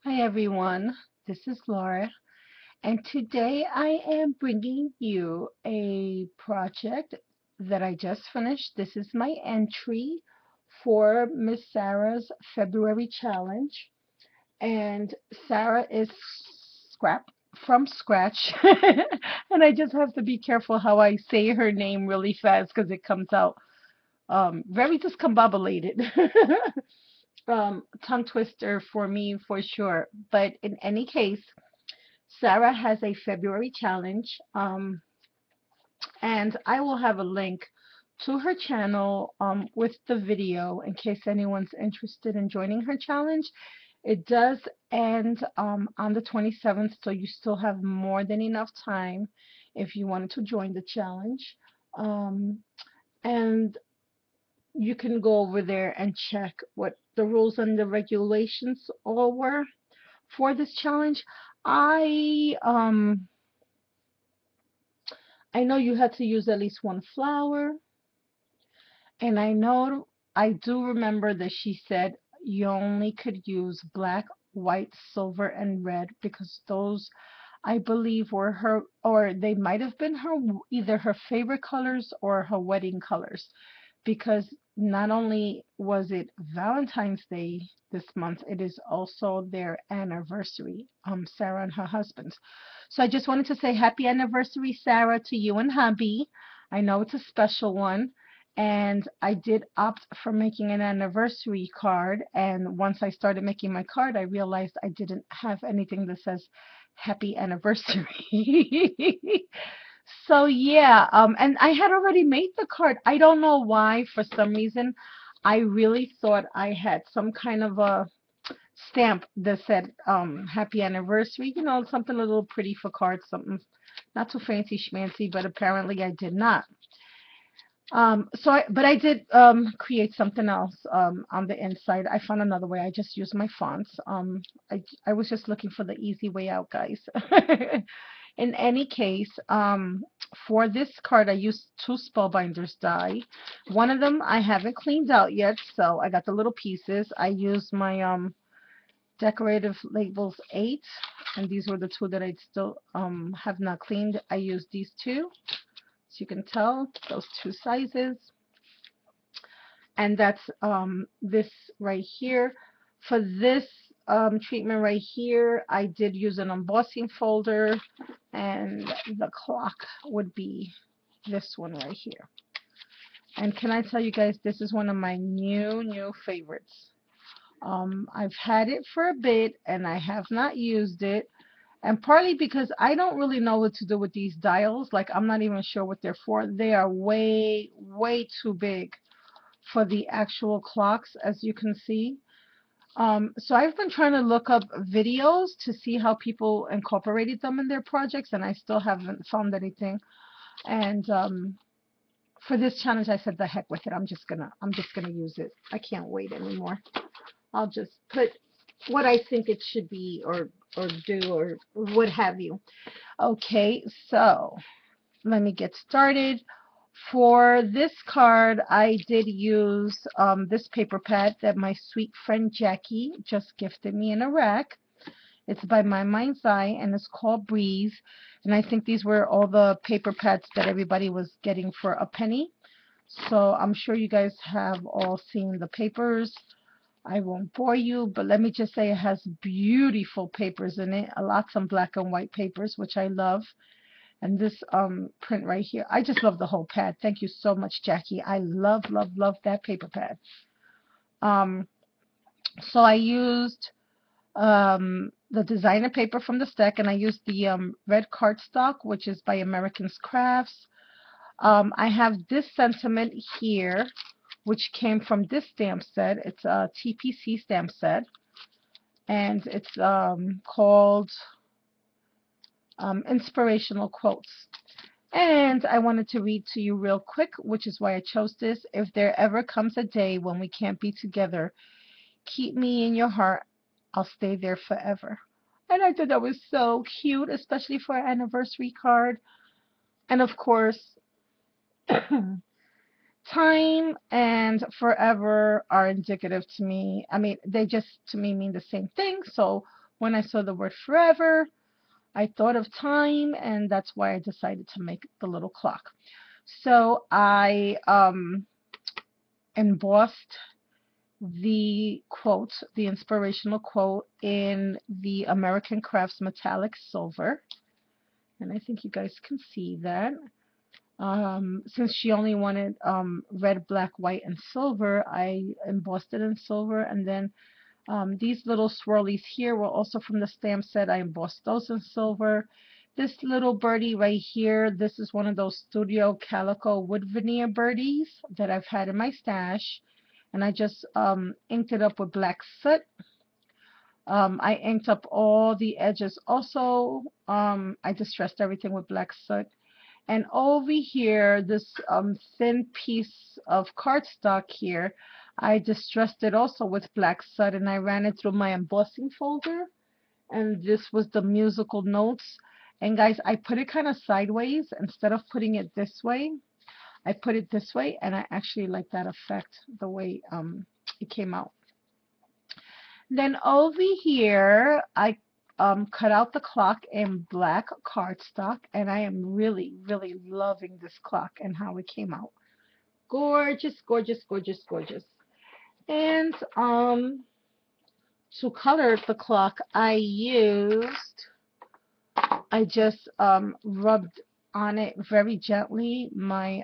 Hi everyone, this is Laura, and today I am bringing you a project that I just finished. This is my entry for Miss Sarah's February challenge, and Sarah is Scrap from Scratch, and I just have to be careful how I say her name really fast because it comes out very discombobulated. Tongue twister for me for sure. But in any case, Sarah has a February challenge, and I will have a link to her channel with the video in case anyone's interested in joining her challenge. It does end on the 27th, so you still have more than enough time if you wanted to join the challenge. Um, and you can go over there and check what the rules and the regulations all were for this challenge. I um I know you had to use at least one flower, and I do remember that she said you only could use black, white, silver, and red because those I believe were her, or they might have been her, either her favorite colors or her wedding colors, because not only was it Valentine's Day this month, it is also their anniversary, Sarah and her husband's. So I just wanted to say happy anniversary, Sarah, to you and hubby. I know it's a special one. And I did opt for making an anniversary card. And once I started making my card, I realized I didn't have anything that says happy anniversary. So yeah, and I had already made the card. I don't know why, for some reason, I really thought I had some kind of a stamp that said happy anniversary, something a little pretty for cards, something not too fancy schmancy, but apparently I did not. But I did create something else on the inside. I found another way. I just used my fonts. I was just looking for the easy way out, guys. In any case, for this card, I used two spellbinders die. One of them I haven't cleaned out yet, so I got the little pieces. I used my decorative labels 8, and these were the two that I still have not cleaned. I used these two, as you can tell, those two sizes, and that's this right here. For this treatment right here, I did use an embossing folder, and the clock would be this one right here. And can I tell you guys, this is one of my new favorites. I've had it for a bit and I have not used it, and partly because I don't really know what to do with these dials. Like, I'm not even sure what they're for. They are way too big for the actual clocks, as you can see. So I've been trying to look up videos to see how people incorporated them in their projects, and I still haven't found anything. And for this challenge, I said the heck with it. I'm just gonna use it. I can't wait anymore. I'll just put what I think it should be, or do, or what have you. Okay, so let me get started. For this card, I did use this paper pad that my sweet friend Jackie just gifted me in a rack. It's by My Mind's Eye, and it's called Breeze. And I think these were all the paper pads that everybody was getting for a penny. So I'm sure you guys have all seen the papers. I won't bore you, but let me just say it has beautiful papers in it. Lots of black and white papers, which I love. And this print right here, I just love the whole pad. Thank you so much, Jackie. I love that paper pad. Um, so I used the designer paper from the stack, and I used the red cardstock, which is by American's Crafts. I have this sentiment here, which came from this stamp set. It's a TPC stamp set, and it's called Inspirational Quotes. And I wanted to read to you real quick, which is why I chose this. If there ever comes a day when we can't be together, keep me in your heart. I'll stay there forever. And I thought that was so cute, especially for an anniversary card. And of course, time and forever are indicative to me. I mean, they just to me mean the same thing. So When I saw the word forever, I thought of time, and that's why I decided to make the little clock. So I embossed the quote, the inspirational quote, in the American Crafts metallic silver. And I think you guys can see that. Since she only wanted red, black, white, and silver, I embossed it in silver. And then these little swirlies here were also from the stamp set. I embossed those in silver. This little birdie right here, this is one of those Studio Calico wood veneer birdies that I've had in my stash. And I just inked it up with black soot. I inked up all the edges also. I distressed everything with black soot. And over here, this thin piece of cardstock here, I distressed it also with black soot, and I ran it through my embossing folder. And this was the musical notes. And guys, I put it kind of sideways instead of putting it this way. I put it this way, and I actually like that effect, the way it came out. Then over here, I cut out the clock in black cardstock, and I am really, really loving this clock and how it came out. Gorgeous, gorgeous, gorgeous, gorgeous. And to color the clock, I just rubbed on it very gently my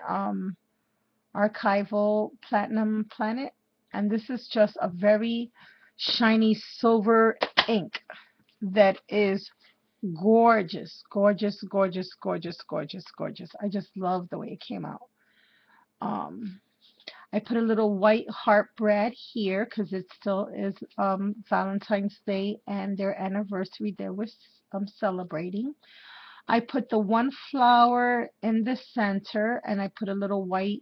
archival platinum planet, and this is just a very shiny silver ink that is gorgeous, gorgeous, gorgeous, gorgeous, gorgeous, gorgeous. I just love the way it came out. I put a little white heart brad here because it still is Valentine's Day and their anniversary they were celebrating. I put the one flower in the center, and I put a little white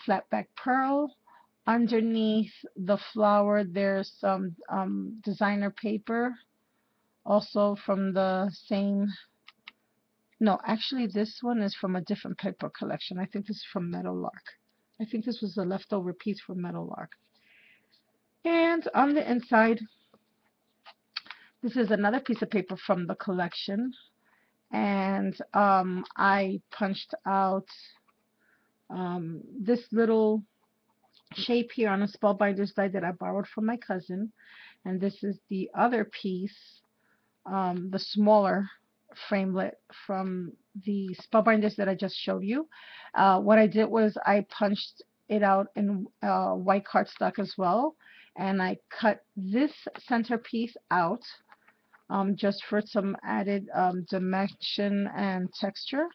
flat back pearl. Underneath the flower, there's some designer paper, also from the same. No, actually, this one is from a different paper collection. I think this is from Meadowlark. I think this was a leftover piece from Meadowlark. And on the inside, this is another piece of paper from the collection. And I punched out this little shape here on a Spellbinders die that I borrowed from my cousin. And this is the other piece, the smaller framelit from the Spellbinders that I just showed you. What I did was I punched it out in white cardstock as well, and I cut this centerpiece out just for some added dimension and texture.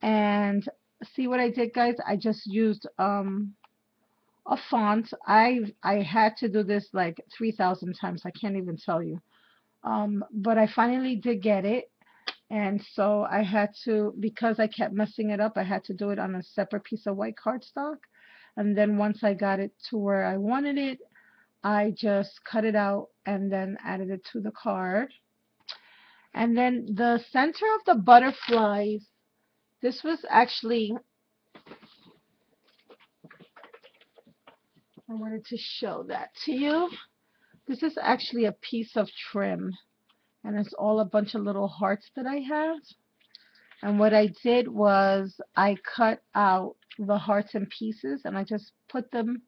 And see what I did, guys? I just used a font. I had to do this like 3,000 times. I can't even tell you. But I finally did get it. And so I had to, because I kept messing it up, I had to do it on a separate piece of white cardstock. And then once I got it to where I wanted it, I just cut it out and then added it to the card. And then the center of the butterflies, this was actually, I wanted to show that to you. This is actually a piece of trim, and it's all a bunch of little hearts that I have. And what I did was I cut out the hearts in pieces, and I just put them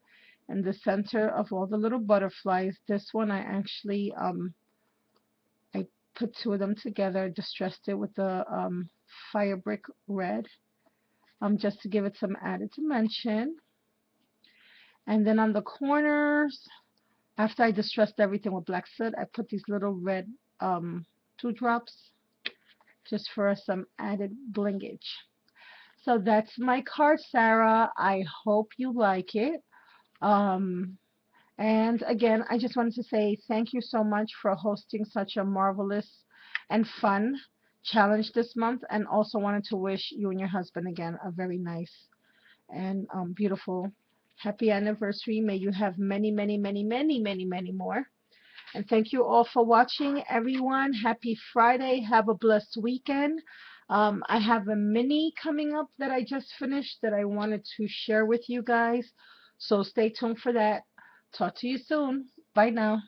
in the center of all the little butterflies. This one I actually I put two of them together, distressed it with the fire brick red, just to give it some added dimension. And then on the corners, after I distressed everything with black soot, I put these little red dewdrops just for some added blingage. So that's my card, Sarah. I hope you like it. And again, I just wanted to say thank you so much for hosting such a marvelous and fun challenge this month, and also wanted to wish you and your husband again a very nice and beautiful happy anniversary. May you have many, many, many, many, many, many more. And thank you all for watching, everyone. Happy Friday. Have a blessed weekend. I have a mini coming up that I just finished that I wanted to share with you guys. So stay tuned for that. Talk to you soon. Bye now.